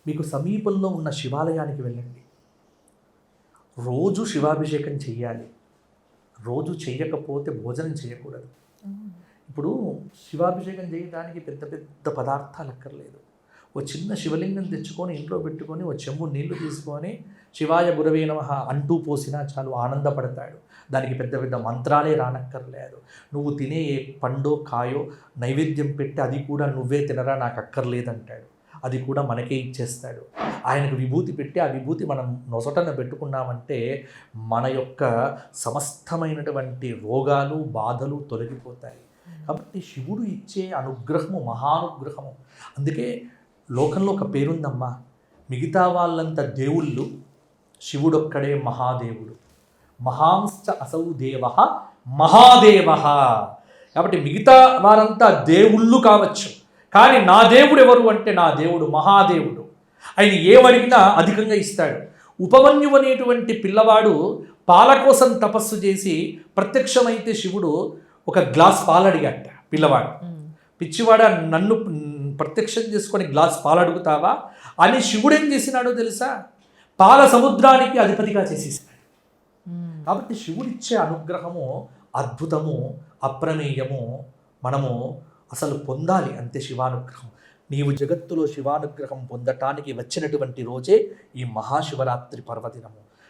మీకు సమీపంలో ఉన్న శివాలయానికి వెళ్ళండి. రోజు శివాభిషేకం చెయ్యాలి. రోజు చెయ్యకపోతే భోజనం చేయకూడదు. ఇప్పుడు శివాభిషేకం చేయడానికి పెద్ద పెద్ద పదార్థాలు అక్కర్లేదు. ఓ చిన్న శివలింగం తెచ్చుకొని ఇంట్లో పెట్టుకొని ఓ చెంబు నీళ్లు తీసుకొని శివాయ గురవే నమః అంటూ పోసినా చాలు, ఆనందపడతాడు. దానికి పెద్ద పెద్ద మంత్రాలే రానక్కర్లేదు. నువ్వు తినే ఏ పండో కాయో నైవేద్యం పెట్టి అది కూడా నువ్వే తినరా, నాకు అక్కర్లేదంటాడు. అది కూడా మనకే ఇచ్చేస్తాడు. ఆయనకు విభూతి పెట్టి ఆ విభూతి మనం నొసటన పెట్టుకున్నామంటే మన యొక్క సమస్తమైనటువంటి రోగాలు బాధలు తొలగిపోతాయి. కాబట్టి శివుడు ఇచ్చే అనుగ్రహము మహానుగ్రహము. అందుకే లోకంలో ఒక పేరుందమ్మా, మిగతా వాళ్ళంతా దేవుళ్ళు, శివుడొక్కడే మహాదేవుడు. మహాంశ్చ అసౌ దేవ మహాదేవ. కాబట్టి మిగతా వారంతా దేవుళ్ళు కావచ్చు, కానీ నా దేవుడు ఎవరు అంటే నా దేవుడు మహాదేవుడు. ఆయన ఏమడిగినా అధికంగా ఇస్తాడు. ఉపమన్యు అనేటువంటి పిల్లవాడు పాల కోసం తపస్సు చేసి ప్రత్యక్షమైతే శివుడు ఒక గ్లాస్ పాలు అడిగాట. పిల్లవాడు, పిచ్చివాడ నన్ను ప్రత్యక్షం చేసుకొని గ్లాస్ పాలు అడుగుతావా అని శివుడు ఏం చేసినాడో తెలుసా? పాల సముద్రానికి అధిపతిగా చేసేసాడు. కాబట్టి శివుడిచ్చే అనుగ్రహము అద్భుతము, అప్రమేయము. మనము అసలు పొందాలి అంతే శివానుగ్రహం. నీవు జగత్తులో శివానుగ్రహం పొందటానికి వచ్చినటువంటి రోజే ఈ మహాశివరాత్రి పర్వదినము.